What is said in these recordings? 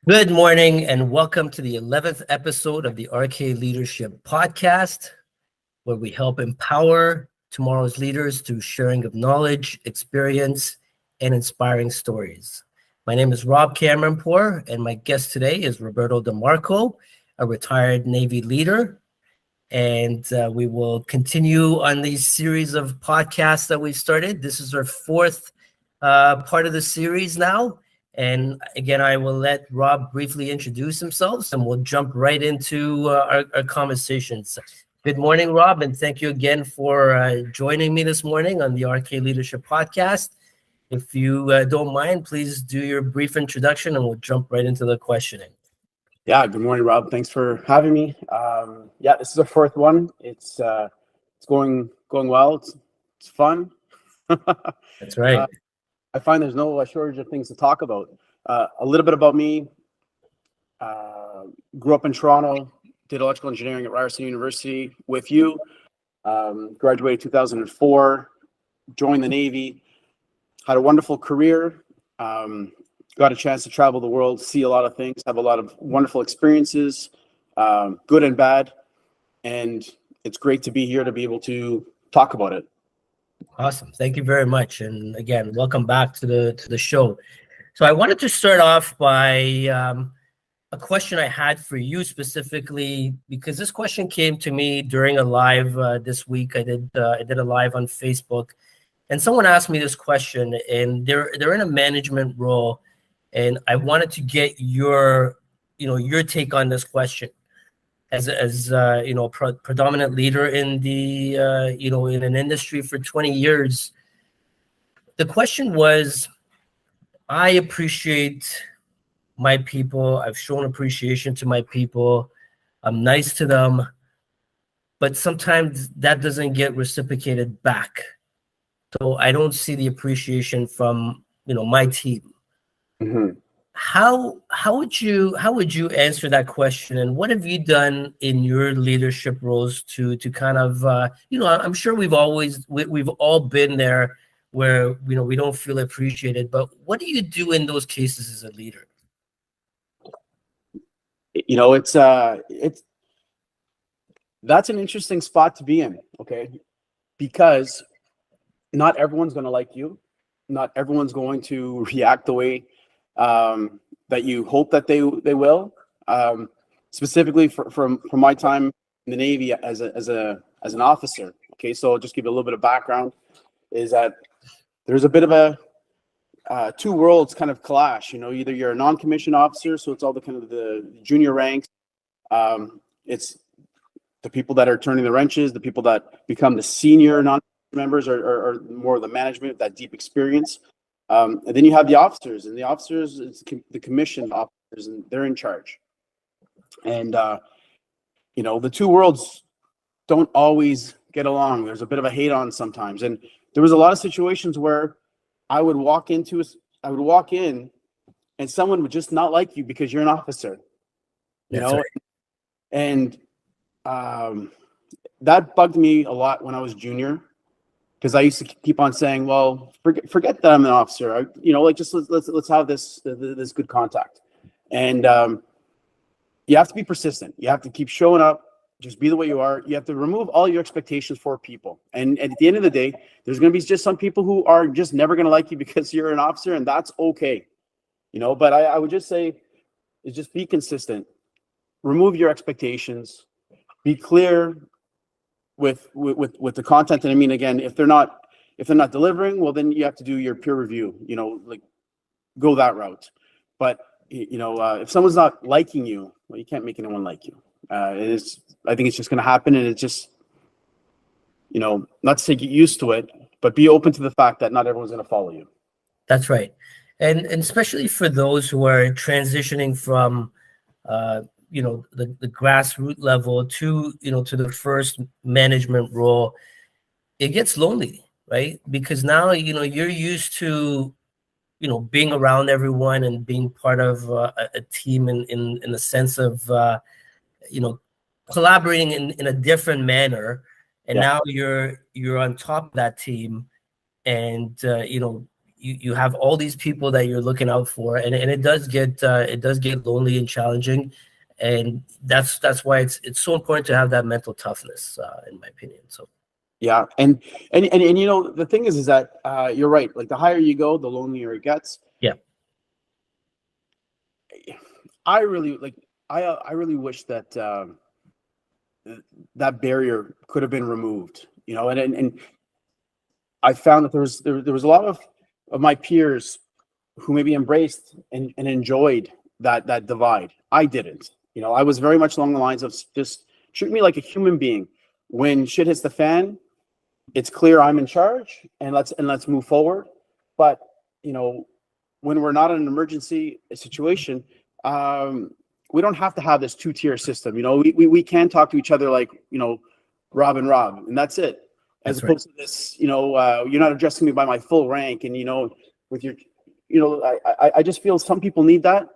Good morning and welcome to the 11th episode of the RK Leadership Podcast, where we help empower tomorrow's leaders through sharing of knowledge, experience, and inspiring stories. My name is Rob Cameronpour, and my guest today is Roberto DeMarco, a retired Navy leader. And we will continue on these series of podcasts that we've started. This is our fourth part of the series now. And again, I will let Rob briefly introduce himself and we'll jump right into our conversations. Good morning, Rob, and thank you again for joining me this morning on the RK Leadership Podcast. If you don't mind, please do your brief introduction and we'll jump right into the questioning. Yeah, good morning, Rob. Thanks for having me. This is our fourth one. It's going well. It's fun. That's right. I find there's no shortage of things to talk about. A little bit about me. Grew up in Toronto, did electrical engineering at Ryerson University with you. Graduated 2004, joined the Navy, had a wonderful career. Got a chance to travel the world, see a lot of things, have a lot of wonderful experiences, good and bad. And it's great to be here to be able to talk about it. Awesome. Thank you very much. And again, welcome back to the show. So I wanted to start off by a question I had for you specifically, because this question came to me during a live this week. I did a live on Facebook, and someone asked me this question, and they're in a management role, and I wanted to get your take on this question. As predominant leader in the in an industry for 20 years, the question was, I appreciate my people. I've shown appreciation to my people. I'm nice to them, but sometimes that doesn't get reciprocated back. So I don't see the appreciation from my team. Mm-hmm. How would you answer that question, and what have you done in your leadership roles to kind of I'm sure we've all been there where we don't feel appreciated, but what do you do in those cases as a leader? It's that's an interesting spot to be in, okay? Because not everyone's going to like you, not everyone's going to react the way that you hope that they will. Specifically from my time in the Navy as an officer. Okay, so I'll just give you a little bit of background. Is that there's a bit of a two worlds kind of clash. Either you're a non-commissioned officer, so it's all the kind of the junior ranks. It's the people that are turning the wrenches, the people that become the senior non-members or more of the management, that deep experience. And then you have the officers, and the officers, it's the commissioned officers, and they're in charge. And, the two worlds don't always get along. There's a bit of a hate on sometimes. And there was a lot of situations where I would walk in and someone would just not like you because you're an officer, Right. And that bugged me a lot when I was junior. Because I used to keep on saying, "Well, forget that I'm an officer. Just let's have this good contact." And you have to be persistent. You have to keep showing up. Just be the way you are. You have to remove all your expectations for people. And at the end of the day, there's going to be just some people who are just never going to like you because you're an officer, and that's okay. But I would just say, is just be consistent. Remove your expectations. Be clear with the content. And I mean, again, if they're not delivering, well, then you have to do your peer review, go that route. But if someone's not liking you, well, you can't make anyone like you. I think it's just going to happen. And it's just, not to say get used to it, but be open to the fact that not everyone's going to follow you. That's right. And especially for those who are transitioning from the grassroots level to the first management role, it gets lonely, right? Because now you're used to being around everyone and being part of a team in the sense of collaborating in a different manner, and now you're on top of that team, and you have all these people that you're looking out for, and it does get lonely and challenging, and that's why it's so important to have that mental toughness, in my opinion. So Yeah, and you know, the thing is that you're right. Like the higher you go, the lonelier it gets. yeah, I really like. I really wish that that barrier could have been removed. You know, and I found that there was a lot of my peers who maybe embraced and enjoyed that divide. I didn't. You know, I was very much along the lines of just treat me like a human being. When shit hits the fan, it's clear I'm in charge, and let's move forward. But you know, when we're not in an emergency situation, we don't have to have this two-tier system. You know, we can talk to each other like, you know, Rob and Rob, and that's it. As that's opposed to this, you know, you're not addressing me by my full rank, and you know, with your, you know, I just feel some people need that.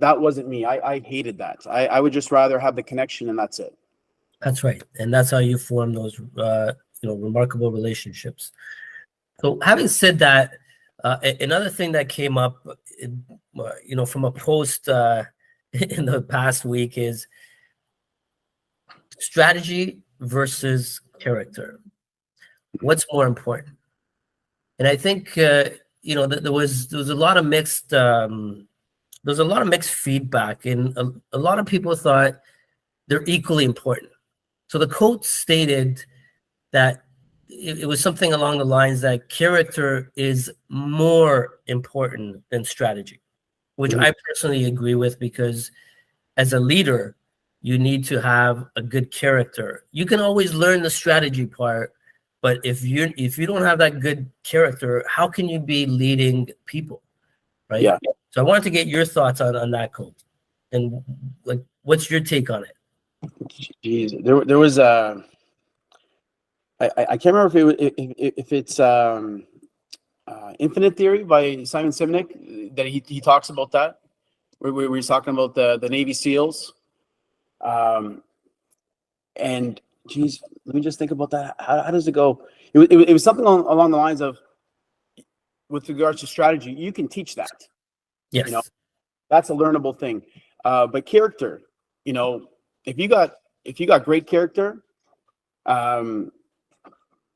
That wasn't me. I hated that. I would just rather have the connection, and that's it. That's right, and that's how you form those remarkable relationships. So, having said that, another thing that came up, from a post in the past week is strategy versus character. What's more important? And I think there was a lot of mixed feedback, and a lot of people thought they're equally important. So the quote stated that it was something along the lines that character is more important than strategy, which I personally agree with, because as a leader, you need to have a good character. You can always learn the strategy part, but if you don't have that good character, how can you be leading people, right? Yeah. So I wanted to get your thoughts on that quote, and like, what's your take on it? Jeez, there was a. I can't remember if it's Infinite Theory by Simon Sinek that he talks about that, where he's talking about the Navy SEALs, and geez, let me just think about that. How does it go? It was something along the lines of, with regards to strategy, you can teach that. Yes, you know, that's a learnable thing, but character, you know, if you got great character,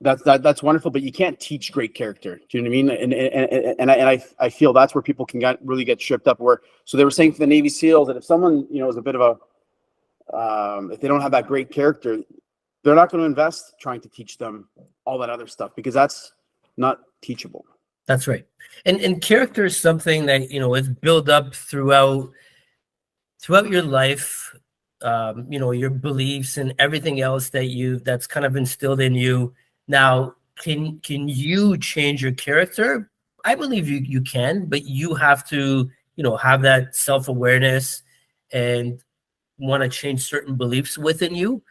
that's wonderful, but you can't teach great character. Do you know what I mean? And I feel that's where people can really get tripped up. So they were saying for the Navy SEALs that if someone, you know, is a bit of a, if they don't have that great character, they're not going to invest trying to teach them all that other stuff, because that's not teachable. that's right. And character is something that, is built up throughout your life. Your beliefs and everything else that's kind of instilled in you. Now, can you change your character? I believe you can, but you have to, have that self-awareness and want to change certain beliefs within you.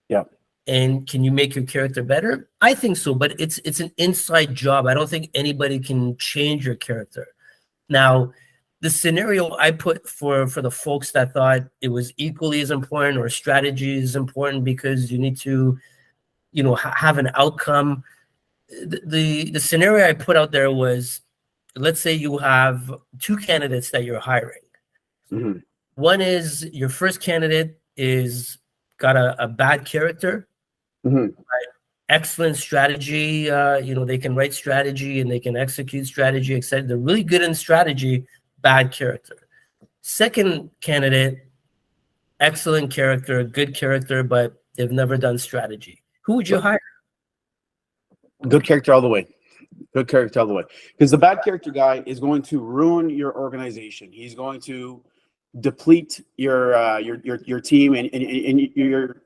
Yeah. And can you make your character better? I think so, but it's an inside job. I don't think anybody can change your character. Now, the scenario I put for the folks that thought it was equally as important, or strategy is important because you need to, have an outcome. The scenario I put out there was, let's say you have two candidates that you're hiring. Mm-hmm. One is your first candidate is got a bad character, mm-hmm. right? Excellent strategy. They can write strategy and they can execute strategy, etc. They're really good in strategy, bad character. Second candidate, excellent character, good character, but they've never done strategy. Who would you hire? Good character all the way. Good character all the way. Because the bad character guy is going to ruin your organization. He's going to deplete your team, and you're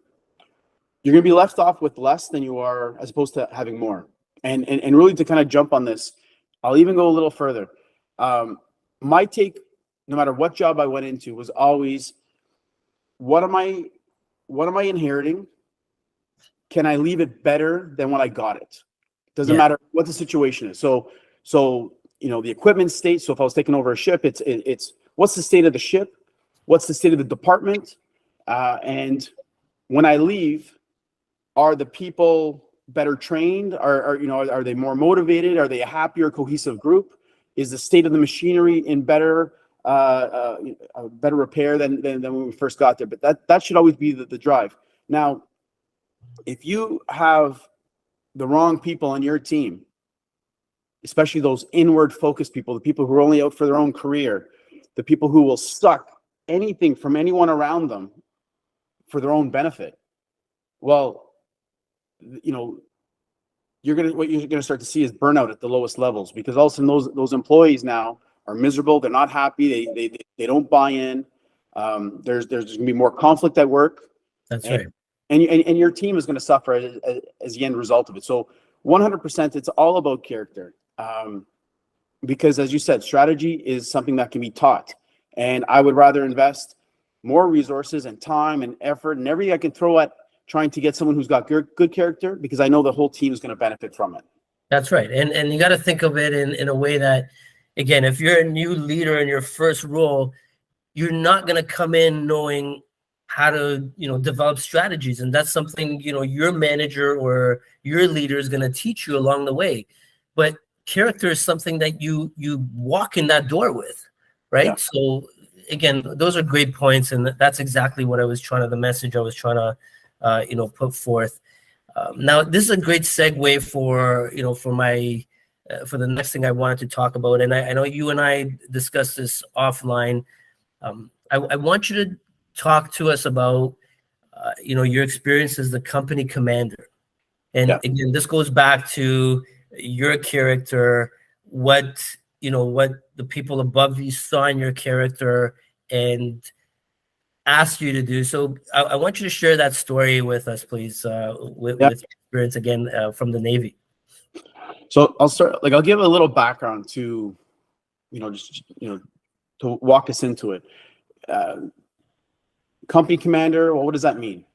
going to be left off with less than you are, as opposed to having more. And really, to kind of jump on this, I'll even go a little further. My take, no matter what job I went into, was always, what am I inheriting? Can I leave it better than when I got it? Doesn't matter what the situation is. So the equipment state. So if I was taking over a ship, it's what's the state of the ship? What's the state of the department? And when I leave, are the people better trained? Are they more motivated? Are they a happier, cohesive group? Is the state of the machinery in better repair than when we first got there? But that should always be the drive. Now, if you have the wrong people on your team, especially those inward focused people, the people who are only out for their own career, the people who will suck anything from anyone around them for their own benefit, well, what you're gonna start to see is burnout at the lowest levels, because all of a sudden those employees now are miserable. They're not happy. They don't buy in. There's gonna be more conflict at work. That's right. And your team is going to suffer as the end result of it. So 100%, it's all about character. Because as you said, strategy is something that can be taught. And I would rather invest more resources and time and effort and everything I can throw at trying to get someone who's got good character, because I know the whole team is going to benefit from it. That's right. And you got to think of it in a way that, again, if you're a new leader in your first role, you're not going to come in knowing how to, develop strategies. And that's something, your manager or your leader is going to teach you along the way. But character is something that you walk in that door with, right? Yeah. So again, those are great points. And that's exactly what the message I was trying to, put forth. Now, this is a great segue for the next thing I wanted to talk about. And I know you and I discussed this offline. I want you to talk to us about, your experience as the company commander. And again, this goes back to your character, what the people above you saw in your character and asked you to do. So I want you to share that story with us, please, with experience again from the Navy. So I'll start, I'll give a little background to, to walk us into it. Company commander, well, what does that mean?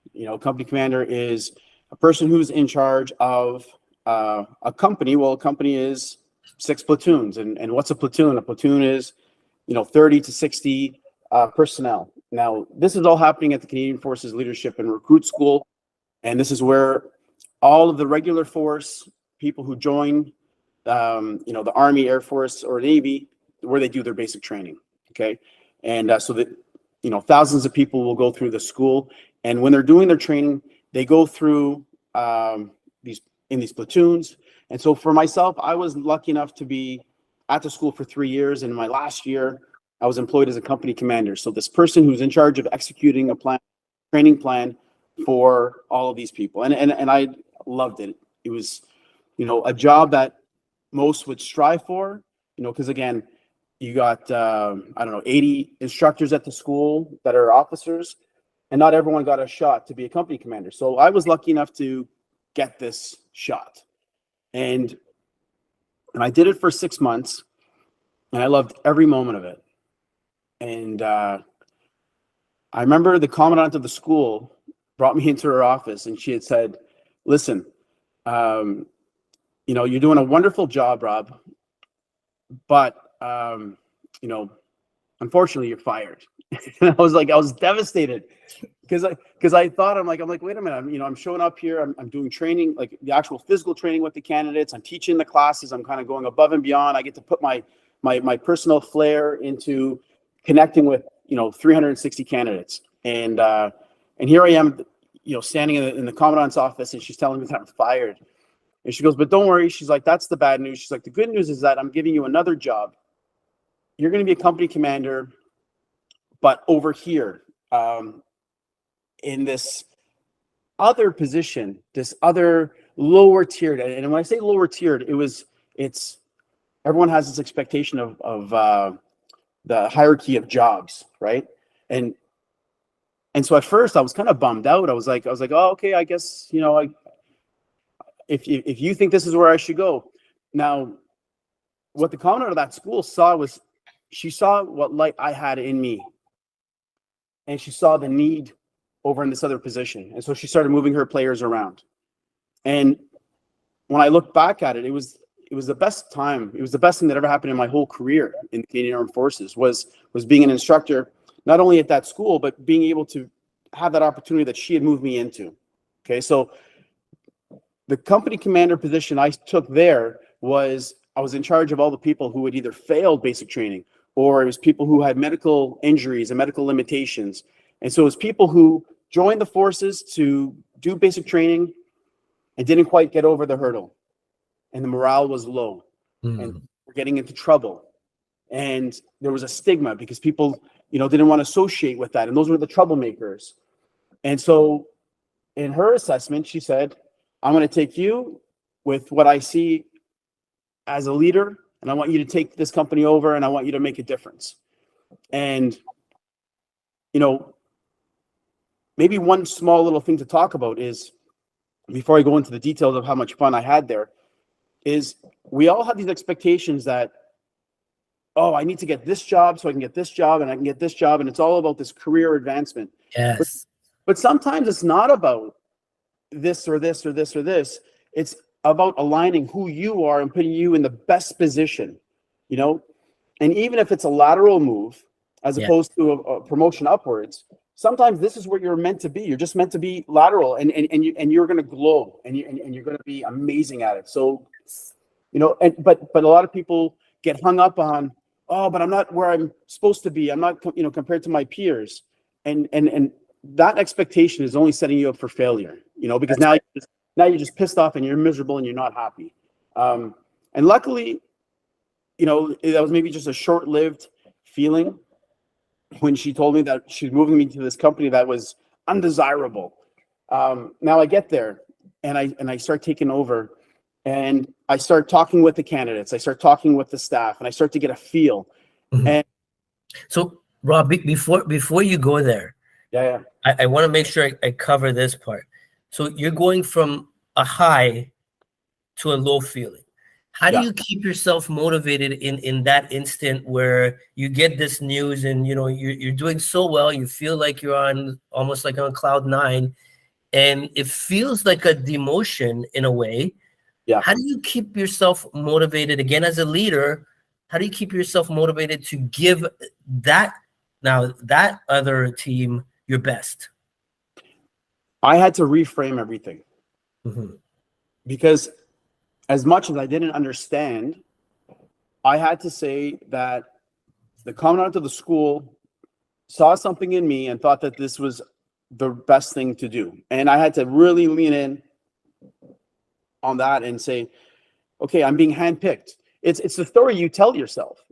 Company commander is a person who's in charge of a company. Well, a company is 6 platoons. And what's a platoon? A platoon is, 30 to 60 personnel. Now, this is all happening at the Canadian Forces Leadership and Recruit School. And this is where all of the regular force, people who join, the Army, Air Force, or Navy, where they do their basic training. Okay. And so that, thousands of people will go through the school, and when they're doing their training, they go through these platoons. And so for myself, I was lucky enough to be at the school for 3 years. And in my last year, I was employed as a company commander. So this person who's in charge of executing a training plan for all of these people. And I loved it. It was, a job that most would strive for, because again, you got, 80 instructors at the school that are officers, and not everyone got a shot to be a company commander. So I was lucky enough to get this shot. And I did it for 6 months, and I loved every moment of it. And I remember the commandant of the school brought me into her office, and she had said, listen, you're doing a wonderful job, Rob, but unfortunately you're fired. And I was devastated because I thought, I'm like, wait a minute, I'm showing up here, I'm doing training, like the actual physical training with the candidates. I'm teaching the classes. I'm kind of going above and beyond. I get to put my personal flair into connecting with, 360 candidates. And here I am, standing in the commandant's office, and she's telling me that I'm fired. And she goes, but don't worry. She's like, that's the bad news. She's like, the good news is that I'm giving you another job. You're going to be a company commander, but over here, in this other position, this other lower tiered. And when I say lower tiered, it's everyone has this expectation of the hierarchy of jobs, right? And so at first I was kind of bummed out. I was like, oh, okay, I guess, if you think this is where I should go. Now, what the commandant of that school saw was, she saw what light I had in me, and she saw the need over in this other position. And so she started moving her players around. And when I look back at it, it was the best time. It was the best thing that ever happened in my whole career in the Canadian Armed Forces was being an instructor, not only at that school, but being able to have that opportunity that she had moved me into. Okay. So the company commander position I took there was I was in charge of all the people who had either failed basic training, or it was people who had medical injuries and medical limitations. And so it was people who joined the forces to do basic training and didn't quite get over the hurdle. And the morale was low, and we're getting into trouble. And there was a stigma because people, didn't want to associate with that. And those were the troublemakers. And so in her assessment, she said, I'm going to take you with what I see as a leader, and I want you to take this company over, and I want you to make a difference. And, maybe one small little thing to talk about is, before I go into the details of how much fun I had there, is we all have these expectations that, oh, I need to get this job so I can get this job, and I can get this job, and it's all about this career advancement. Yes. But sometimes it's not about this or this or this or this. It's about aligning who you are and putting you in the best position, and even if it's a lateral move as opposed to a promotion upwards, sometimes this is where you're meant to be. You're just meant to be lateral, and you're going to glow, and you're going to be amazing at it. So, but a lot of people get hung up on, oh, but I'm not where I'm supposed to be. I'm not, compared to my peers, and that expectation is only setting you up for failure, because now you're just pissed off and you're miserable and you're not happy. And luckily, that was maybe just a short-lived feeling when she told me that she's moving me to this company that was undesirable. Now I get there and I start taking over, and I start talking with the candidates. I start talking with the staff, and I start to get a feel. And so, Rob, before you go there, I want to make sure I cover this part. So you're going from a high to a low feeling. How do you keep yourself motivated in that instant where you get this news and you're doing so well, you feel like you're almost like on cloud 9, and it feels like a demotion in a way? How do you keep yourself motivated again as a leader? How do you keep yourself motivated to give that other team your best? I had to reframe everything, because as much as I didn't understand, I had to say that the commandant of the school saw something in me and thought that this was the best thing to do. And I had to really lean in on that and say, okay, I'm being handpicked. It's the story you tell yourself,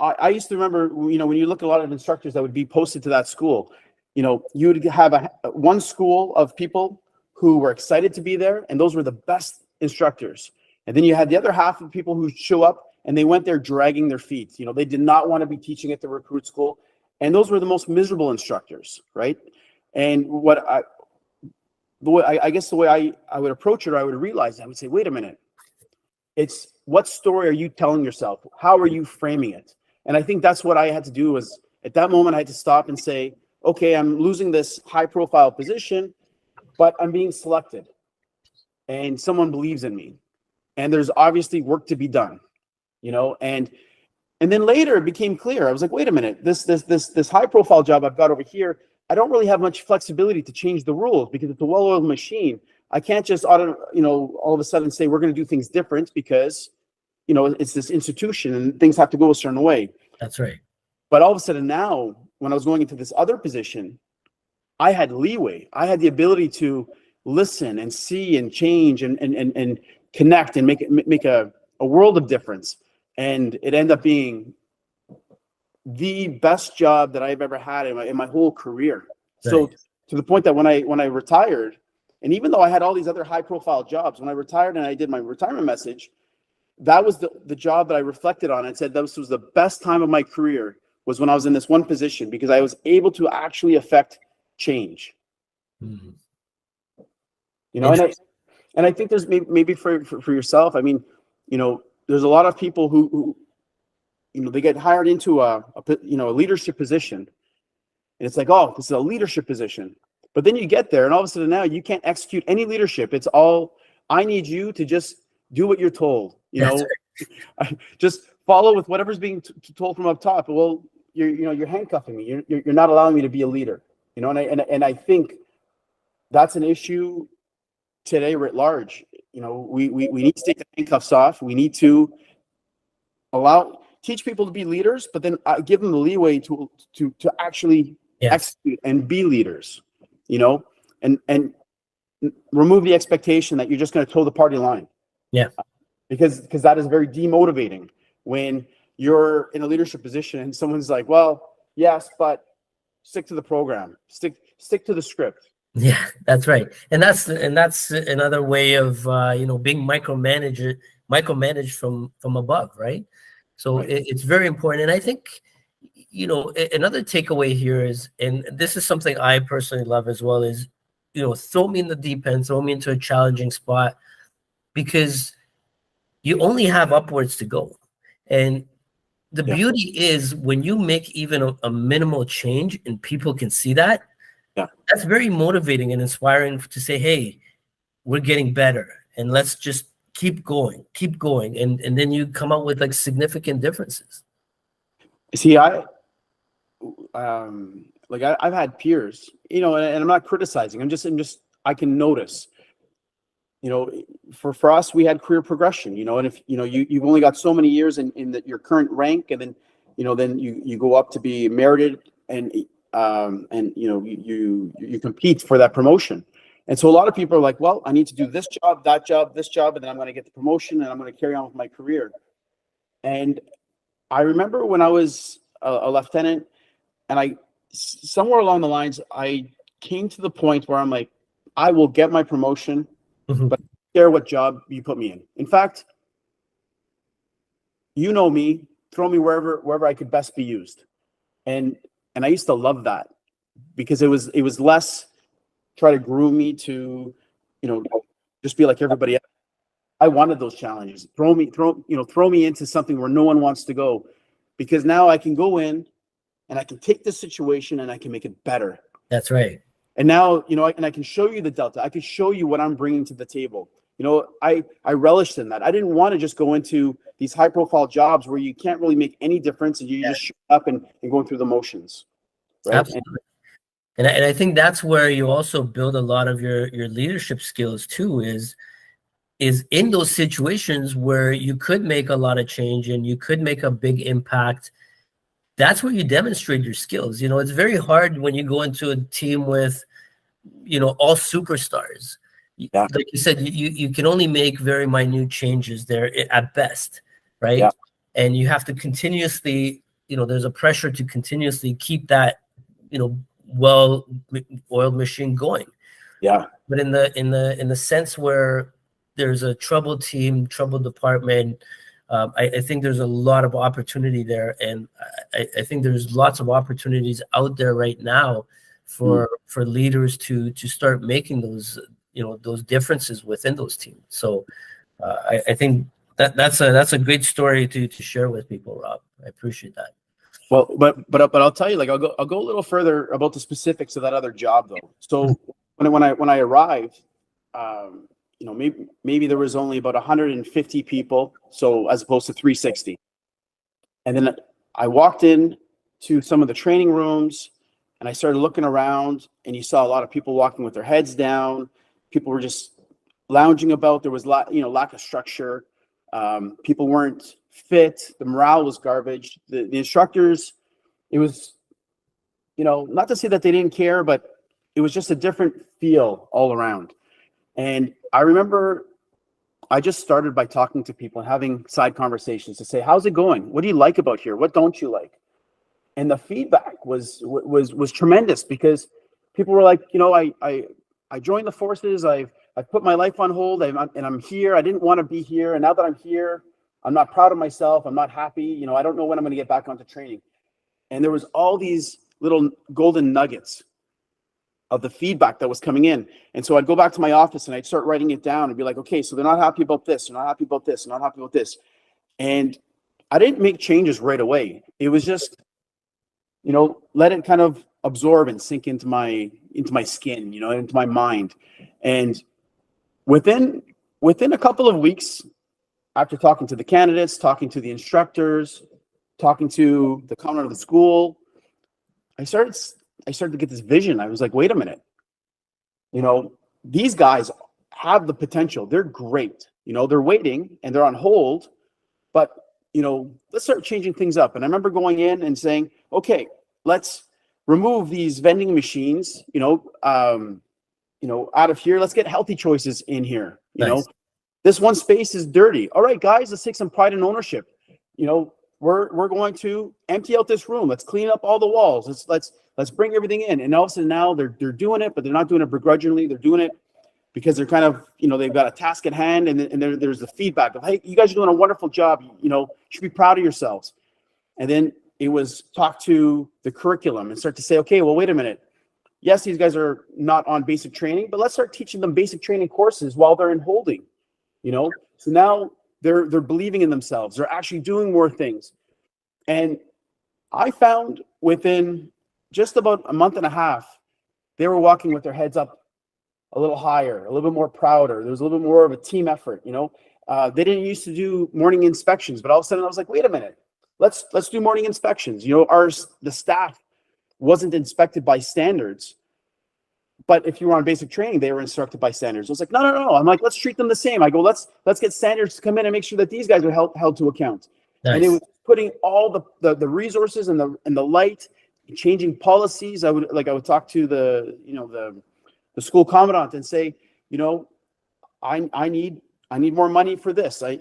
I used to remember, when you look at a lot of instructors that would be posted to that school, you would have one school of people who were excited to be there, and those were the best instructors. And then you had the other half of people who show up and they went there dragging their feet. They did not want to be teaching at the recruit school, and those were the most miserable instructors, right? And I guess the way I would approach it, or I would realize, I would say, wait a minute, it's what story are you telling yourself? How are you framing it? And I think that's what I had to do. Was at that moment I had to stop and say, okay, I'm losing this high profile position, but I'm being selected, and someone believes in me, and there's obviously work to be done, and then later it became clear. I was like, wait a minute, this high profile job I've got over here, I don't really have much flexibility to change the rules because it's a well-oiled machine. I can't just all of a sudden say we're going to do things different because it's this institution and things have to go a certain way. That's right. But all of a sudden now, when I was going into this other position, I had leeway. I had the ability to listen and see and change and connect and make a world of difference. And it ended up being the best job that I've ever had in my whole career. Right. So to the point that when I retired, and even though I had all these other high profile jobs, when I retired and I did my retirement message, that was the job that I reflected on and said this was the best time of my career, was when I was in this one position, because I was able to actually affect change. And I think there's maybe for yourself, I mean, there's a lot of people who they get hired into a leadership position, and it's like, oh, this is a leadership position. But then you get there and all of a sudden now you can't execute any leadership. It's all, I need you to just do what you're told, just follow with whatever's being told from up top. Well, you're handcuffing me. You're not allowing me to be a leader, and I think that's an issue today writ large. we need to take the handcuffs off. We need to teach people to be leaders, but then give them the leeway to actually execute and be leaders, and remove the expectation that you're just going to toe the party line. Yeah. Because that is very demotivating when you're in a leadership position and someone's like, well, yes, but stick to the program, stick to the script. Yeah, that's right. And that's another way of being micromanaged from above, right? So Right. it's very important. And I think another takeaway here is, and this is something I personally love as well, is throw me in the deep end, throw me into a challenging spot, because you only have upwards to go. And the beauty is when you make even a minimal change and people can see that, that's very motivating and inspiring to say, hey, we're getting better and let's just keep going. And then you come out with like significant differences. See, I've had peers, and I'm not criticizing. I'm just I can notice, for us, we had career progression, and if you've only got so many years in your current rank, and then then you go up to be merited, and you compete for that promotion. And so a lot of people are like, well, I need to do this job, that job, this job, and then I'm going to get the promotion and I'm going to carry on with my career. And I remember when I was a lieutenant, and somewhere along the lines, I came to the point where I'm like, I will get my promotion, but I don't care what job you put me in. In fact, me, throw me wherever I could best be used. And I used to love that, because it was less try to groom me to, just be like everybody else. I wanted those challenges. Throw me into something where no one wants to go, because now I can go in and I can take this situation and I can make it better. That's right. And now, and I can show you the delta. I can show you what I'm bringing to the table. I relished in that. I didn't want to just go into these high profile jobs where you can't really make any difference and you just show up and going through the motions. Right? Absolutely. And I think that's where you also build a lot of your leadership skills too, is in those situations where you could make a lot of change and you could make a big impact. That's where you demonstrate your skills. It's very hard when you go into a team with, all superstars. Yeah. Like you said, you can only make very minute changes there at best, right? Yeah. And you have to continuously, there's a pressure to continuously keep that, well-oiled machine going. Yeah. But in the sense where there's a troubled team, troubled department, I think there's a lot of opportunity there, and I think there's lots of opportunities out there right now for leaders to start making those those differences within those teams. So I think that's a great story to share with people, Rob. I appreciate that. Well, but I'll tell you, like I'll go a little further about the specifics of that other job though. So when I arrived, maybe there was only about 150 people, so as opposed to 360. And then I walked in to some of the training rooms and I started looking around, and you saw a lot of people walking with their heads down. People were just lounging about. There was lack of structure. People weren't fit. The morale was garbage. The instructors, it was, not to say that they didn't care, but it was just a different feel all around. And I remember I just started by talking to people and having side conversations to say, how's it going? What do you like about here? What don't you like? And the feedback was tremendous, because people were like, I joined the forces. I've put my life on hold, and I'm here. I didn't want to be here. And now that I'm here, I'm not proud of myself. I'm not happy. I don't know when I'm going to get back onto training. And there was all these little golden nuggets of the feedback that was coming in. And so I'd go back to my office and I'd start writing it down and be like, okay, so they're not happy about this. They're not happy about this. They're not happy about this. And I didn't make changes right away. It was just, let it kind of absorb and sink into my skin, into my mind. And within a couple of weeks, after talking to the candidates, talking to the instructors, talking to the commandant of the school, I started to get this vision. I was like, wait a minute. These guys have the potential. They're great. They're waiting and they're on hold, but let's start changing things up. And I remember going in and saying, okay, let's remove these vending machines, out of here. Let's get healthy choices in here. Nice. This one space is dirty. All right, guys, let's take some pride and ownership. We're going to empty out this room. Let's clean up all the walls. Let's bring everything in. And all of a sudden now they're doing it, but they're not doing it begrudgingly. They're doing it because they're kind of, they've got a task at hand, and there's the feedback of, hey, you guys are doing a wonderful job. You should be proud of yourselves. And then it was talk to the curriculum and start to say, okay, well, wait a minute. Yes, these guys are not on basic training, but let's start teaching them basic training courses while they're in holding, So now they're believing in themselves. They're actually doing more things. And I found within just about a month and a half, they were walking with their heads up a little higher, a little bit more prouder. There was a little bit more of a team effort, They didn't used to do morning inspections, but all of a sudden I was like, wait a minute, let's do morning inspections. The staff wasn't inspected by standards, but if you were on basic training, they were instructed by standards. I was like, no. I'm like, let's treat them the same. I go, let's get standards to come in and make sure that these guys are held to account. Nice. And it was putting all the resources and the light, changing policies. I would talk to the school commandant and say, I need more money for this. I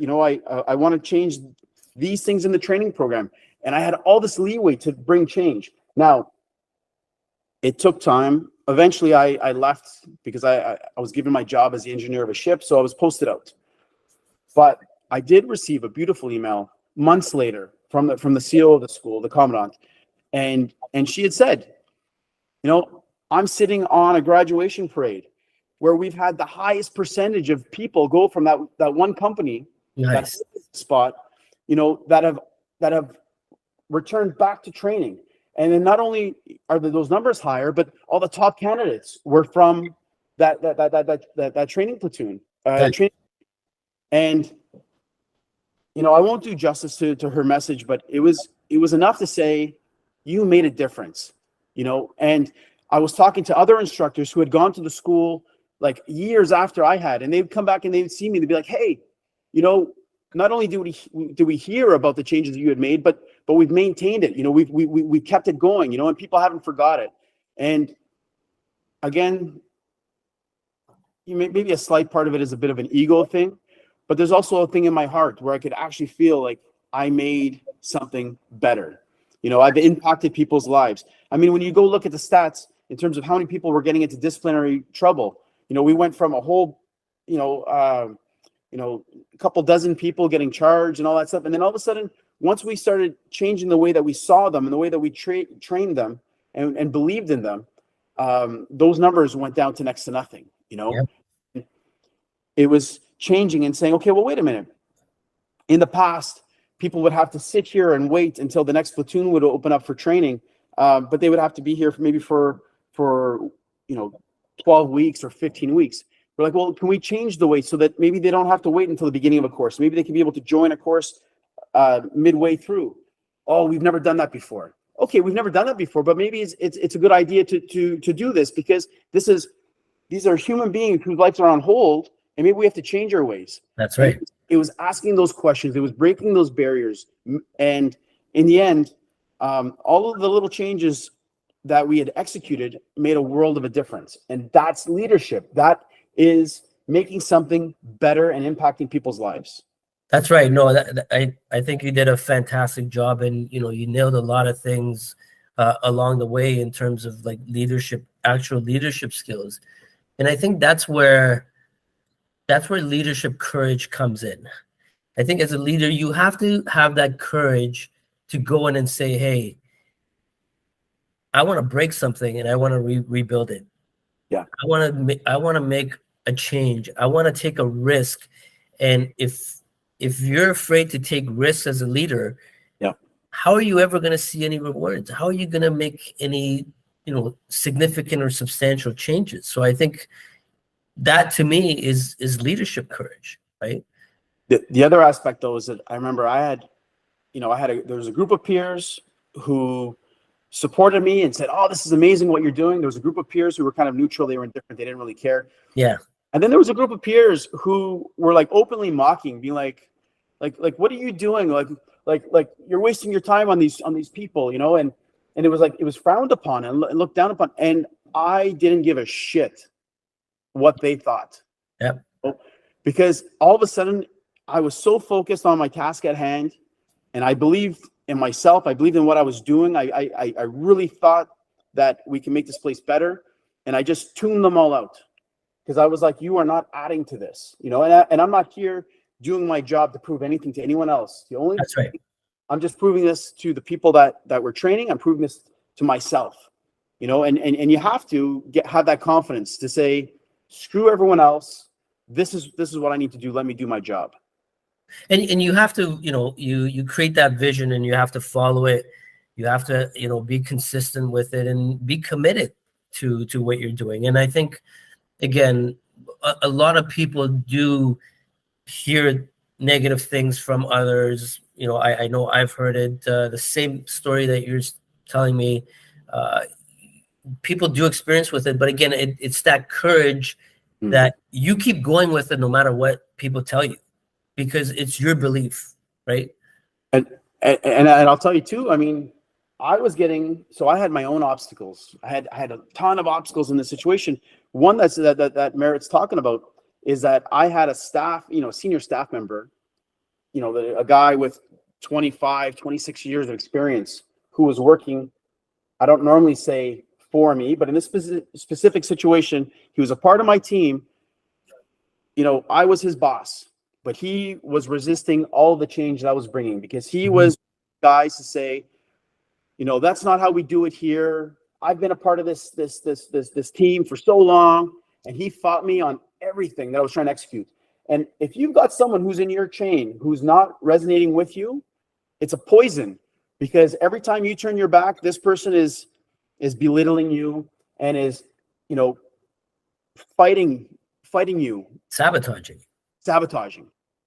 want to change these things in the training program. And I had all this leeway to bring change. Now, it took time. Eventually I left because I was given my job as the engineer of a ship. So I was posted out, but I did receive a beautiful email months later from the CEO of the school, the commandant. And she had said, I'm sitting on a graduation parade where we've had the highest percentage of people go from that one company, nice, that spot, that have returned back to training. And then not only are those numbers higher, but all the top candidates were from that training platoon. And I won't do justice to her message, but it was enough to say, you made a difference, And I was talking to other instructors who had gone to the school like years after I had, and they'd come back and they'd see me. They'd be like, hey, not only do we hear about the changes that you had made, but we've maintained it. We kept it going. And people haven't forgot it. And again, maybe a slight part of it is a bit of an ego thing, but there's also a thing in my heart where I could actually feel like I made something better. I've impacted people's lives. I mean, when you go look at the stats in terms of how many people were getting into disciplinary trouble, we went from a whole, a couple dozen people getting charged and all that stuff. And then all of a sudden, once we started changing the way that we saw them and the way that we trained them and believed in them, those numbers went down to next to nothing, Yep. It was changing and saying, okay, well, wait a minute. In the past, people would have to sit here and wait until the next platoon would open up for training. But they would have to be here for 12 weeks or 15 weeks. We're like, well, can we change the way so that maybe they don't have to wait until the beginning of a course? Maybe they can be able to join a course midway through. Oh, we've never done that before. Okay, we've never done that before, but maybe it's a good idea to do this because these are human beings whose lives are on hold, and maybe we have to change our ways. That's right. It was asking those questions. It was breaking those barriers. And in the end, all of the little changes that we had executed made a world of a difference. And that's leadership. That is making something better and impacting people's lives. That's right. No, I think you did a fantastic job, and you nailed a lot of things along the way in terms of like actual leadership skills. And I think that's where leadership courage comes in. I think as a leader, you have to have that courage to go in and say, hey, I want to break something and I want to rebuild it. Yeah. I want to make a change. I want to take a risk. And if you're afraid to take risks as a leader, yeah, how are you ever going to see any rewards? How are you going to make any, significant or substantial changes? So I think that to me is leadership courage, right? The other aspect though is that I remember there was a group of peers who supported me and said, oh, this is amazing what you're doing. There was a group of peers who were kind of neutral. They were indifferent. They didn't really care. Yeah. And then there was a group of peers who were like openly mocking, being what are you doing? Like you're wasting your time on these people, you know? And it was like, it was frowned upon and looked down upon. And I didn't give a shit what they thought. Yep. Because all of a sudden I was so focused on my task at hand, and I believed in myself. I believed in what I was doing. I really thought that we can make this place better. And I just tuned them all out, because I was like, you are not adding to this, you know, and I'm not here doing my job to prove anything to anyone else. That's right. I'm just proving this to the people that we're training. I'm proving this to myself, you know, and you have to have that confidence to say, screw everyone else. This is what I need to do. Let me do my job. And you have to, you know, you create that vision, and you have to follow it. You have to, you know, be consistent with it and be committed to what you're doing. And I think, again, a lot of people do hear negative things from others. You know, I know I've heard it, the same story that you're telling me. People do experience with it, but again, it's that courage that you keep going with it no matter what people tell you, because it's your belief, right? And I'll tell you too, I mean, I had my own obstacles. I had a ton of obstacles in this situation. One that merits talking about is that I had a staff, you know, senior staff member, you know, a guy with 25, 26 years of experience who was working, I don't normally say for me, but in this specific situation, he was a part of my team. You know, I was his boss, but he was resisting all the change that I was bringing, because he was guys to say, you know, that's not how we do it here. I've been a part of this team for so long, and he fought me on everything that I was trying to execute. And if you've got someone who's in your chain who's not resonating with you, it's a poison, because every time you turn your back, this person is belittling you and is, you know, fighting you, sabotaging,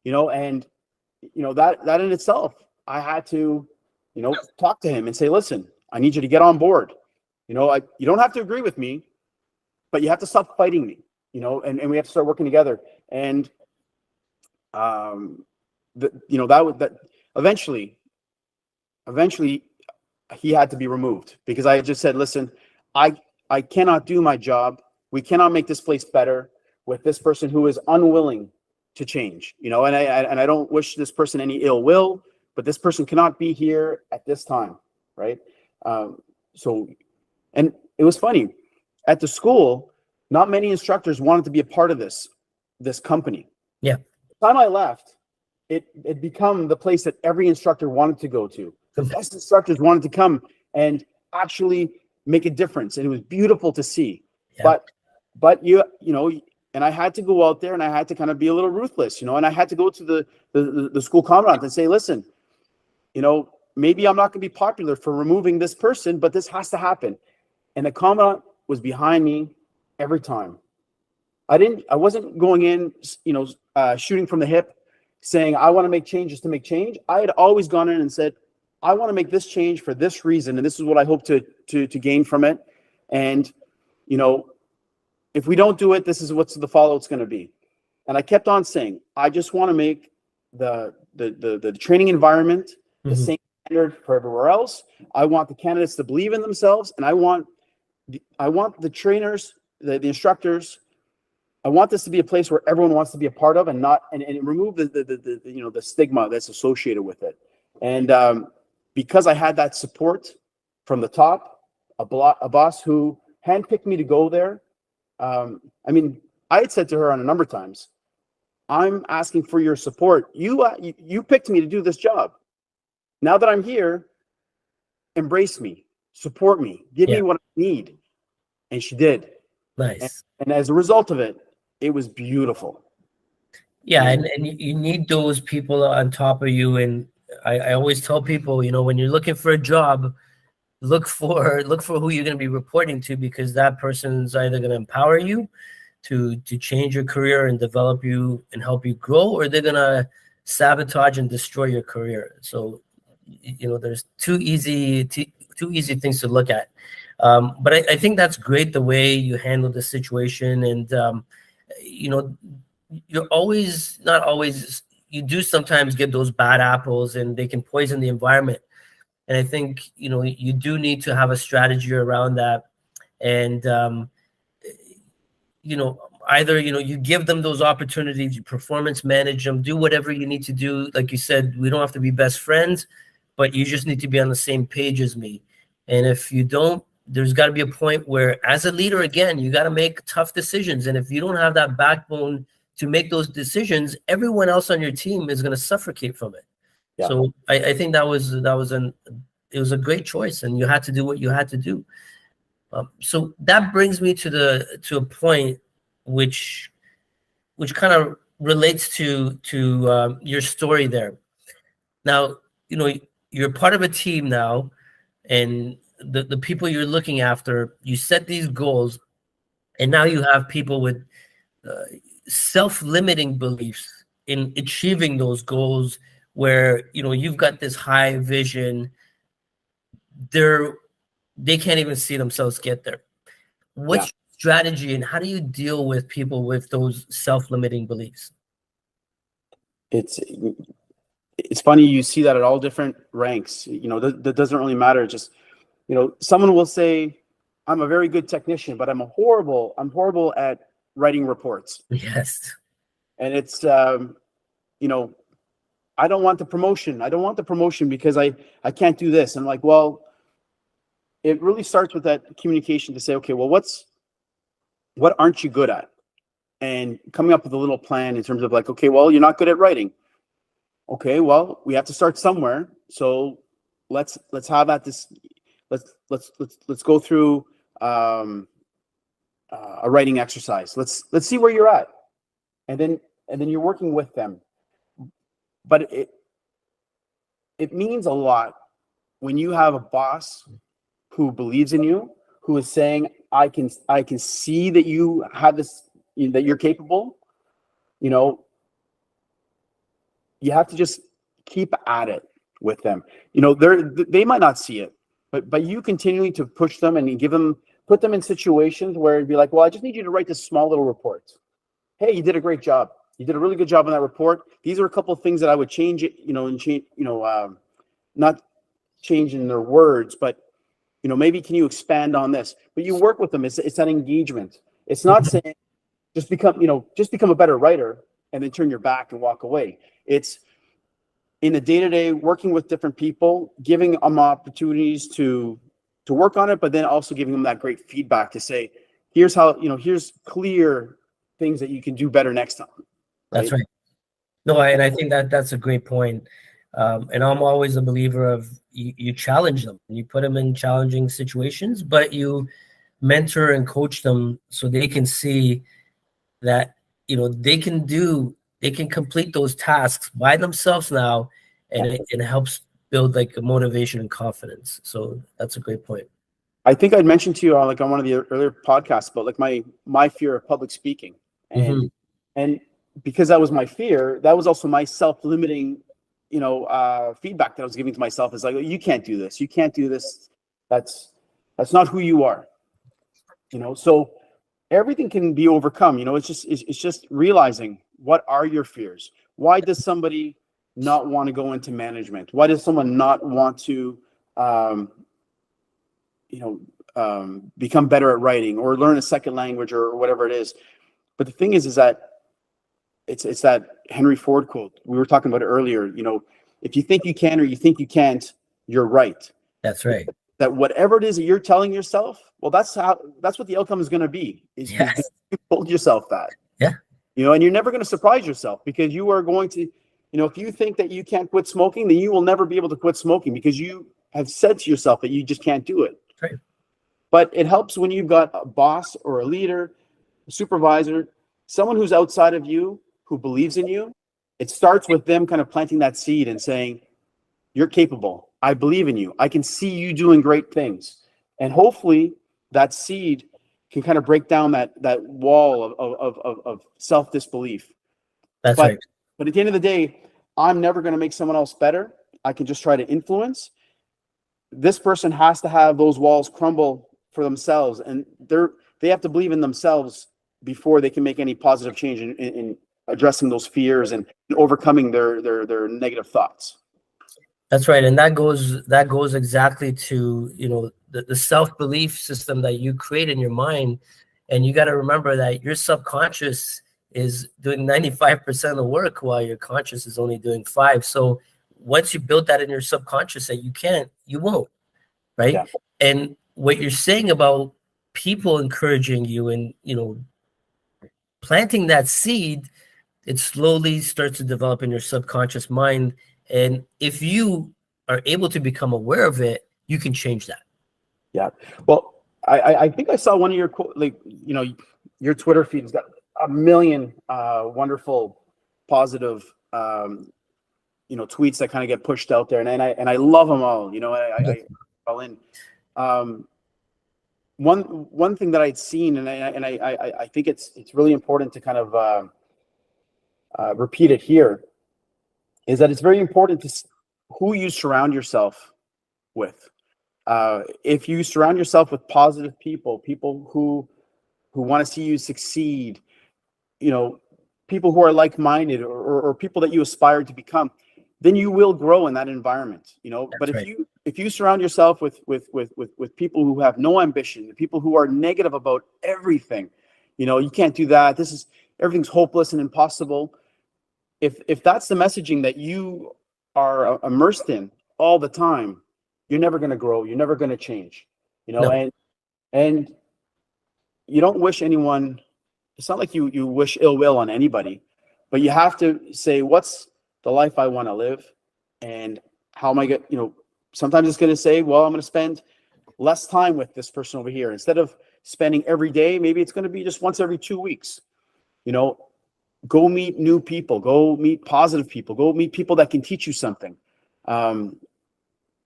you know. And you know, that in itself, I had to, you know, talk to him and say, listen, I need you to get on board. You know, you don't have to agree with me, but you have to stop fighting me, you know, and we have to start working together. And you know, that eventually he had to be removed, because I just said, listen, I cannot do my job. We cannot make this place better with this person who is unwilling to change, you know, and I don't wish this person any ill will, but this person cannot be here at this time. Right. So, and it was funny at the school, not many instructors wanted to be a part of this company. Yeah. The time I left, it become the place that every instructor wanted to go to. The best instructors wanted to come and actually make a difference, and it was beautiful to see. Yeah. But you know, and I had to go out there, and I had to kind of be a little ruthless, you know, and I had to go to the school commandant and say, listen, you know, maybe I'm not going to be popular for removing this person, but this has to happen. And the commandant was behind me every time. I wasn't going in, you know, shooting from the hip, saying I want to make changes to make change. I had always gone in and said, I want to make this change for this reason, and this is what I hope to gain from it. And, you know, if we don't do it, this is what's the fallout's going to be. And I kept on saying, I just want to make the training environment the same standard for everywhere else. I want the candidates to believe in themselves, and I want the trainers, the instructors. I want this to be a place where everyone wants to be a part of, and remove the you know, the stigma that's associated with it. And because I had that support from the top, a boss who handpicked me to go there. I mean, I had said to her on a number of times, I'm asking for your support. You picked me to do this job. Now that I'm here, embrace me, support me, give me what I need. And she did. Nice. And as a result of it, it was beautiful. Yeah, and you need those people on top of you. And I always tell people, you know, when you're looking for a job, look for who you're going to be reporting to, because that person's either going to empower you to change your career and develop you and help you grow, or they're going to sabotage and destroy your career. So, you know, there's two easy things to look at. But I think that's great, the way you handled the situation. And you know, you're always not always. You do sometimes get those bad apples, and they can poison the environment. And I think you do need to have a strategy around that, and either you give them those opportunities, you performance manage them, do whatever you need to do. Like you said, we don't have to be best friends, but you just need to be on the same page as me. And if you don't, there's got to be a point where, as a leader, again, you got to make tough decisions. And if you don't have that backbone to make those decisions, everyone else on your team is going to suffocate from it. Yeah. So I think it was a great choice, and you had to do what you had to do. So that brings me to a point which kind of relates to your story there. Now, you're part of a team now, and the people you're looking after, you set these goals, and now you have people with self-limiting beliefs in achieving those goals, where you've got this high vision. They can't even see themselves get there. What's your strategy, and how do you deal with people with those self-limiting beliefs? It's funny, you see that at all different ranks. That doesn't really matter. Just someone will say, I'm a very good technician, but I'm horrible at writing reports. Yes. And it's I don't want the promotion because I can't do this. I'm like, well, it really starts with that communication to say, okay, well, what aren't you good at? And coming up with a little plan in terms of like, okay, well, you're not good at writing. Okay, well, we have to start somewhere. So let's have at this. Let's go through a writing exercise. Let's see where you're at, and then you're working with them. But it means a lot when you have a boss who believes in you, who is saying, I can see that you have this, that you're capable. You have to just keep at it with them. They might not see it, but you continuing to push them and put them in situations where it'd be like, well, I just need you to write this small little report. Hey, you did a great job. You did a really good job on that report. These are a couple of things that I would change it, not changing their words, but maybe can you expand on this? But you work with them. It's that engagement. It's not saying just become a better writer and then turn your back and walk away. It's in the day-to-day working with different people, giving them opportunities to work on it, but then also giving them that great feedback to say, here's how, here's clear things that you can do better next time. Right? That's right. No, and I think that's a great point. And I'm always a believer of you challenge them, you put them in challenging situations, but you mentor and coach them so they can see that, they can complete those tasks by themselves now, and it helps build like a motivation and confidence. So that's a great point. I think I'd mentioned to you on one of the earlier podcasts about like my fear of public speaking, and because that was my fear, that was also my self-limiting feedback that I was giving to myself, is like, you can't do this. You can't do this. That's not who you are. So everything can be overcome. It's just realizing, what are your fears? Why does somebody not want to go into management? Why does someone not want to, become better at writing or learn a second language or whatever it is? But the thing is that it's that Henry Ford quote. We were talking about it earlier. If you think you can or you think you can't, you're right. That's right. That whatever it is that you're telling yourself, well, that's what the outcome is going to be. You told yourself that. Yeah. And you're never going to surprise yourself, because you are going to, if you think that you can't quit smoking, then you will never be able to quit smoking, because you have said to yourself that you just can't do it. Right. But it helps when you've got a boss or a leader, a supervisor, someone who's outside of you, who believes in you. It starts with them kind of planting that seed and saying, you're capable. I believe in you. I can see you doing great things. And hopefully that seed can kind of break down that wall of self-disbelief. Right. But at the end of the day, I'm never going to make someone else better. I can just try to influence. This person has to have those walls crumble for themselves, and they have to believe in themselves before they can make any positive change in addressing those fears and overcoming their negative thoughts. That's right. And that goes exactly to, the self-belief system that you create in your mind. And you got to remember that your subconscious is doing 95% of the work while your conscious is only doing 5%. So once you build that in your subconscious that you can't, you won't. Right. Yeah. And what you're saying about people encouraging you and, planting that seed, it slowly starts to develop in your subconscious mind. And if you are able to become aware of it, you can change that. Yeah. Well, I think I saw one of your, your Twitter feed's got a million wonderful, positive, tweets that kind of get pushed out there. And I love them all, I all in. One thing that I'd seen, and I think it's really important to kind of repeat it here, is that it's very important to who you surround yourself with. If you surround yourself with positive people who want to see you succeed, people who are like-minded or people that you aspire to become, then you will grow in that environment. But if you surround yourself with people who have no ambition, people who are negative about everything, you can't do that. Everything's hopeless and impossible. If that's the messaging that you are immersed in all the time, you're never going to grow. You're never going to change, No. and you don't wish anyone. It's not like you wish ill will on anybody, but you have to say, what's the life I want to live, and how am I going? Sometimes it's going to say, well, I'm going to spend less time with this person over here instead of spending every day. Maybe it's going to be just once every 2 weeks. Go meet new people. Go meet positive people. Go meet people that can teach you something.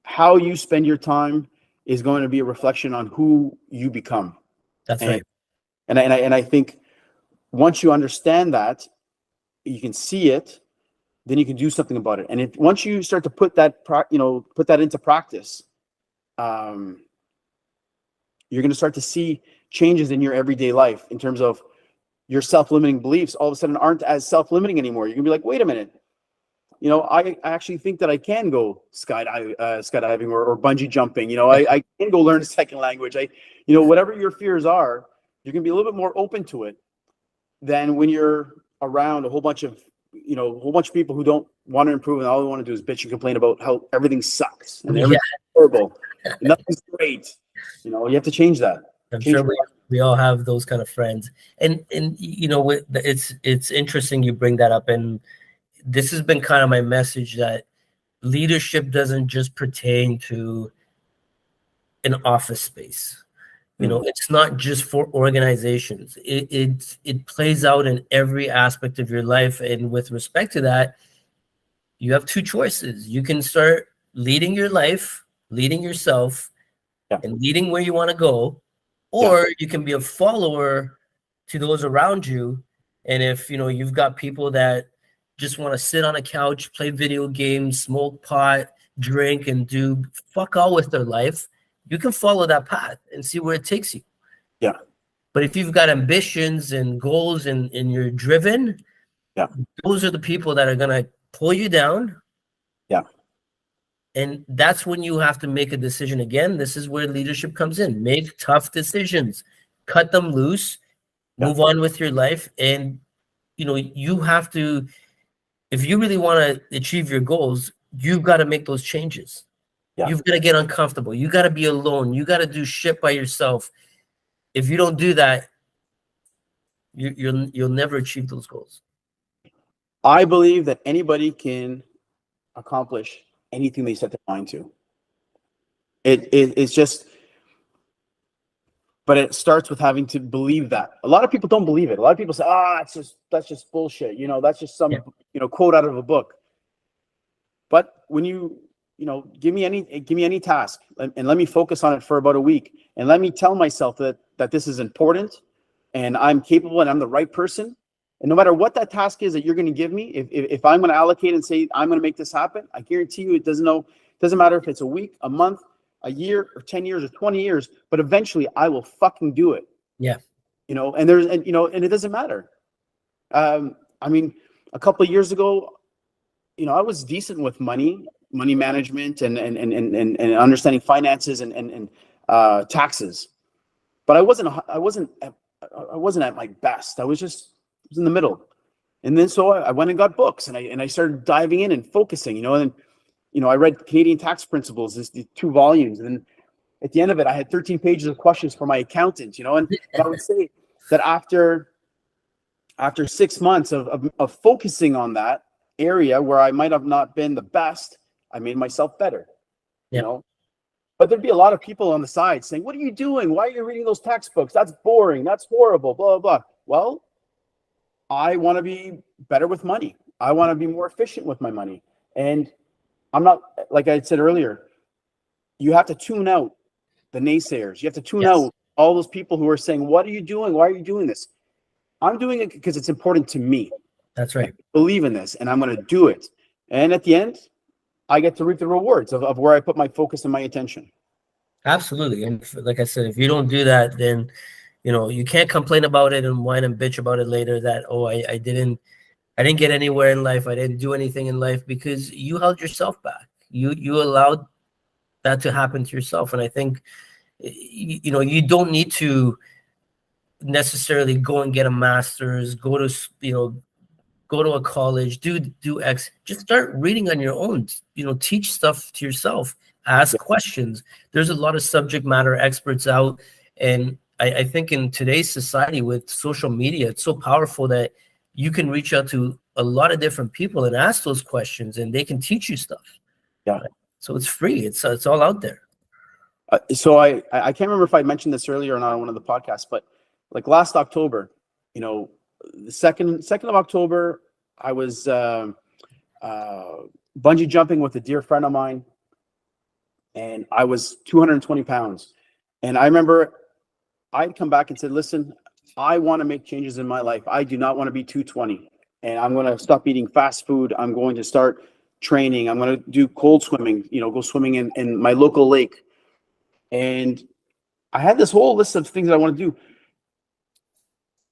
How you spend your time is going to be a reflection on who you become. That's right. And I think once you understand that, you can see it, then you can do something about it. And once you start to put that into practice, you're going to start to see changes in your everyday life in terms of your self-limiting beliefs. All of a sudden aren't as self-limiting anymore. You're gonna be like, wait a minute. I actually think that I can go skydiving or bungee jumping. I can go learn a second language. Whatever your fears are, you're going to be a little bit more open to it than when you're around a whole bunch of people who don't want to improve and all they want to do is bitch and complain about how everything sucks and everything's horrible. And nothing's great. You have to change that. I'm sure we all have those kind of friends. And it's interesting you bring that up. And this has been kind of my message, that leadership doesn't just pertain to an office space. It's not just for organizations. It plays out in every aspect of your life. And with respect to that, you have 2 choices. You can start leading your life, leading yourself, and leading where you want to go, or you can be a follower to those around you. And if you've got people that just want to sit on a couch, play video games, smoke pot, drink, and do fuck all with their life, you can follow that path and see where it takes you. Yeah. But if you've got ambitions and goals and you're driven, those are the people that are going to pull you down. Yeah. And that's when you have to make a decision. Again, this is where leadership comes in. Make tough decisions, cut them loose, move on with your life. And, you have to, if you really want to achieve your goals, you've got to make those changes. Yeah. You've got to get uncomfortable. You got to be alone. You got to do shit by yourself. If you don't do that, you'll never achieve those goals. I believe that anybody can accomplish anything they set their mind to. It's just, but it starts with having to believe that. A lot of people don't believe it. A lot of people say, that's just bullshit. That's just some, quote out of a book. But when give me any task and let me focus on it for about a week and let me tell myself that this is important and I'm capable and I'm the right person. And no matter what that task is that you're going to give me, if I'm going to allocate and say, I'm going to make this happen, I guarantee you it doesn't matter if it's a week, a month, a year, or 10 years, or 20 years, but eventually I will fucking do it. Yeah. and it doesn't matter. I mean, a couple of years ago, I was decent with money management and understanding finances and taxes, but I wasn't at my best. I was in the middle. And then so I went and got books, and I started diving in and focusing, and I read Canadian Tax Principles, the 2 volumes, and then at the end of it, I had 13 pages of questions for my accountant, and I would say that after 6 months of focusing on that area where I might have not been the best, I made myself better, But there'd be a lot of people on the side saying, "What are you doing? Why are you reading those textbooks? That's boring. That's horrible, blah, blah, blah." Well, I want to be better with money. I want to be more efficient with my money. And I'm not, like I said earlier, you have to tune out the naysayers. You have to tune out all those people who are saying, "What are you doing? Why are you doing this?" I'm doing it because it's important to me. That's right. I believe in this, and I'm going to do it. And at the end, I get to reap the rewards of where I put my focus and my attention. Absolutely. And like I said, if you don't do that, then, you can't complain about it and whine and bitch about it later that, oh, I didn't get anywhere in life. I didn't do anything in life, because you held yourself back. You allowed that to happen to yourself. And I think, you don't need to necessarily go and get a master's, go to a college, do X. Just start reading on your own. Teach stuff to yourself. Ask questions. There's a lot of subject matter experts out, and I think in today's society with social media, it's so powerful that you can reach out to a lot of different people and ask those questions, and they can teach you stuff. Yeah. So it's free. It's all out there. So I can't remember if I mentioned this earlier or not on one of the podcasts, but like last October, the second of October, I was bungee jumping with a dear friend of mine, and I was 220 pounds. And I remember I'd come back and said, "Listen, I want to make changes in my life. I do not want to be 220, and I'm going to stop eating fast food. I'm going to start training. I'm going to do cold swimming, go swimming in my local lake." And I had this whole list of things that I want to do,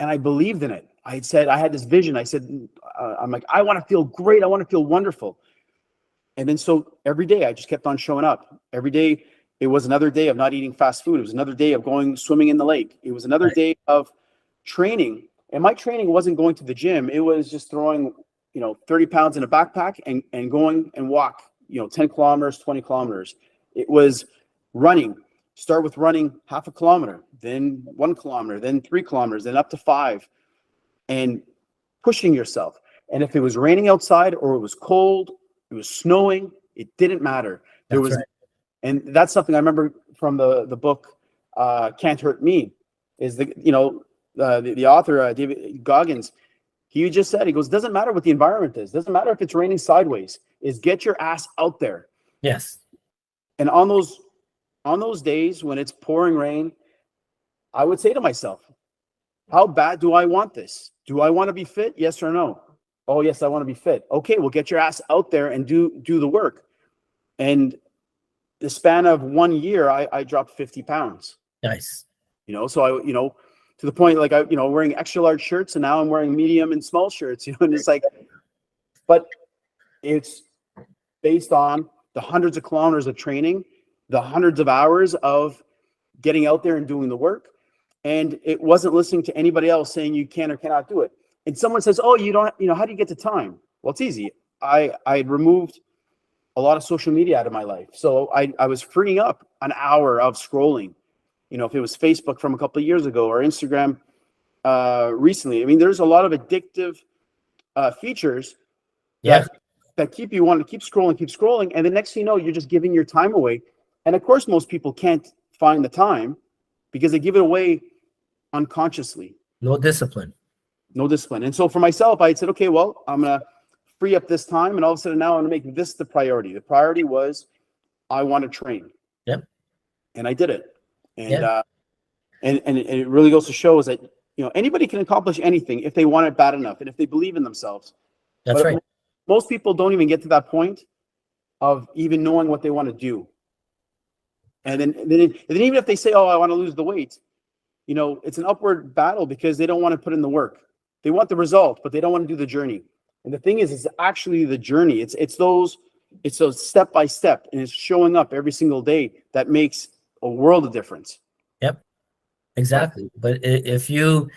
and I believed in it. I had this vision. I said, I'm like, I want to feel great. I want to feel wonderful. And then so every day I just kept on showing up. Every day it was another day of not eating fast food. It was another day of going swimming in the lake. It was another day of training. And my training wasn't going to the gym. It was just throwing, 30 pounds in a backpack and going and walk, 10 kilometers, 20 kilometers. It was running. Start with running half a kilometer, then 1 kilometer, then 3 kilometers, then up to 5, and pushing yourself. And if it was raining outside or it was cold, it was snowing, it didn't matter. And that's something I remember from the book Can't Hurt Me, is the author, David Goggins. He just said, he goes, "Doesn't matter what the environment is. Doesn't matter if it's raining sideways, is get your ass out there." Yes. And on those days when it's pouring rain, I would say to myself, how bad do I want this? Do I want to be fit? Yes or no? Oh, yes, I want to be fit. Okay, well, get your ass out there and do the work. And the span of 1 year, I dropped 50 pounds. Nice. So I, to the point, like wearing extra large shirts, and now I'm wearing medium and small shirts, and it's like, but it's based on the hundreds of kilometers of training, the hundreds of hours of getting out there and doing the work. And it wasn't listening to anybody else saying you can or cannot do it. And someone says, "Oh, you don't, how do you get the time?" Well, it's easy. I had removed a lot of social media out of my life. So I was freeing up an hour of scrolling. If it was Facebook from a couple of years ago or Instagram recently. I mean, there's a lot of addictive features that keep you wanting to keep scrolling. And the next thing you know, you're just giving your time away. And of course, most people can't find the time because they give it away unconsciously. No discipline. And so for myself, I said, okay, well, I'm going to free up this time. And all of a sudden now I'm going to make this the priority. The priority was I want to train. Yep. And I did it. And and it really goes to show is that, anybody can accomplish anything if they want it bad enough and if they believe in themselves. That's right. Most people don't even get to that point of even knowing what they want to do. And then even if they say, "Oh, I want to lose the weight," it's an upward battle because they don't want to put in the work. They want the result, but they don't want to do the journey. And the thing is, it's actually the journey. It's those step by step, and it's showing up every single day that makes a world of difference. Yep, exactly. But if you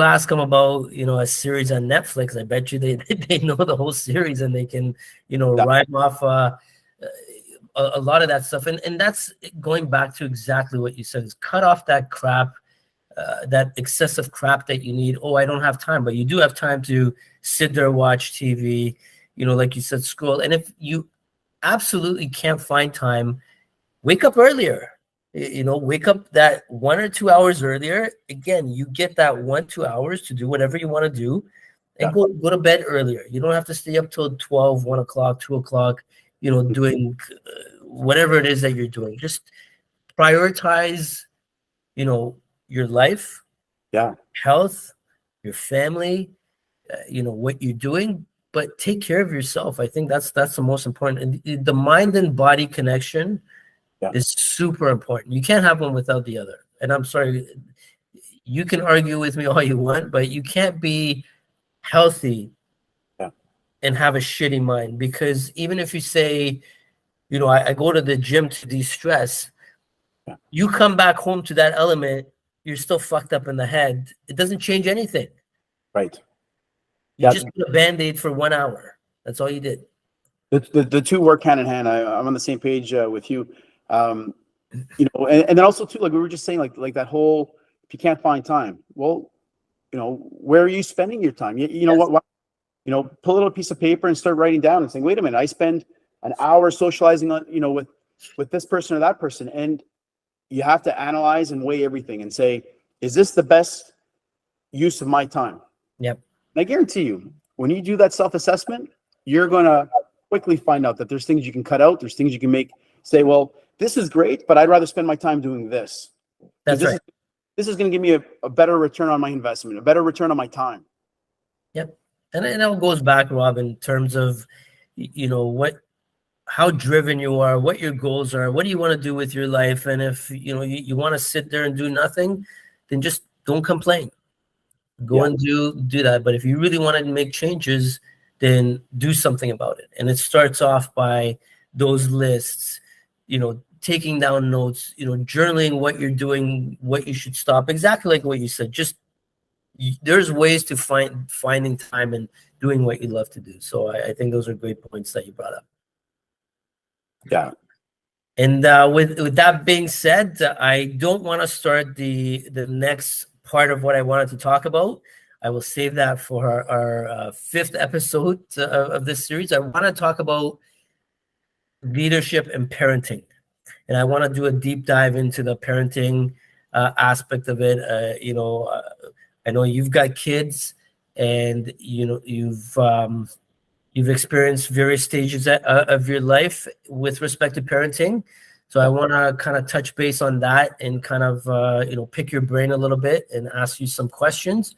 ask them about a series on Netflix, I bet you they know the whole series, and they can rhyme off a lot of that stuff. And that's going back to exactly what you said, is cut off that crap, that excessive crap that you need. Oh, I don't have time, but you do have time to sit there, watch TV, like you said, scroll. And if you absolutely can't find time, wake up earlier. Wake up that 1 or 2 hours earlier. Again, you get that 1-2 hours to do whatever you want to do, and go to bed earlier. You don't have to stay up till 12, 1 o'clock, 2 o'clock, doing whatever it is that you're doing. Just prioritize, your life, health, your family, what you're doing, but take care of yourself. I think that's the most important. And the mind and body connection is super important. You can't have one without the other. And I'm sorry, you can argue with me all you want, but you can't be healthy and have a shitty mind. Because even if you say, I go to the gym to de-stress, you come back home to that element, you're still fucked up in the head. It doesn't change anything. Right. You just put a Band-Aid for 1 hour. That's all you did. The two work hand in hand. I'm on the same page with you. And then also too, like we were just saying, like that whole, if you can't find time, well, where are you spending your time? You know what, pull a little piece of paper and start writing down and saying, wait a minute, I spend an hour socializing on, with this person or that person. And you have to analyze and weigh everything and say, is this the best use of my time? Yep. And I guarantee you, when you do that self-assessment, you're going to quickly find out that there's things you can cut out. There's things you can say, well, this is great, but I'd rather spend my time doing this. That's right. This is going to give me a better return on my investment, a better return on my time. Yep. And it all goes back, Rob, in terms of, how driven you are, what your goals are, what do you want to do with your life. And if, you want to sit there and do nothing, then just don't complain. Go and do that. But if you really want to make changes, then do something about it. And it starts off by those lists, taking down notes, journaling what you're doing, what you should stop. Exactly like what you said. Just there's ways to finding time and doing what you love to do. So I think those are great points that you brought up. Yeah. And with that being said, I don't want to start the next part of what I wanted to talk about. I will save that for our fifth episode of this series. I want to talk about leadership and parenting. And I want to do a deep dive into the parenting aspect of it. I know you've got kids, and you've experienced various stages of your life with respect to parenting. So I want to kind of touch base on that and kind of pick your brain a little bit and ask you some questions.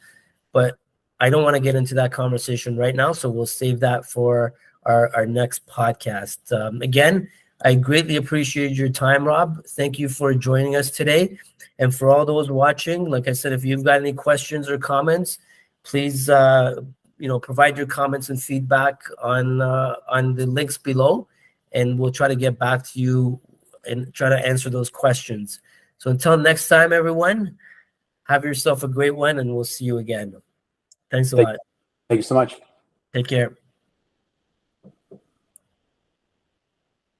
But I don't want to get into that conversation right now, so we'll save that for our next podcast. Again, I greatly appreciate your time, Rob. Thank you for joining us today. And for all those watching, like I said, if you've got any questions or comments, please provide your comments and feedback on the links below, and we'll try to get back to you and try to answer those questions. So until next time, everyone, have yourself a great one, and we'll see you again. Thanks a lot. Thank you so much. Take care.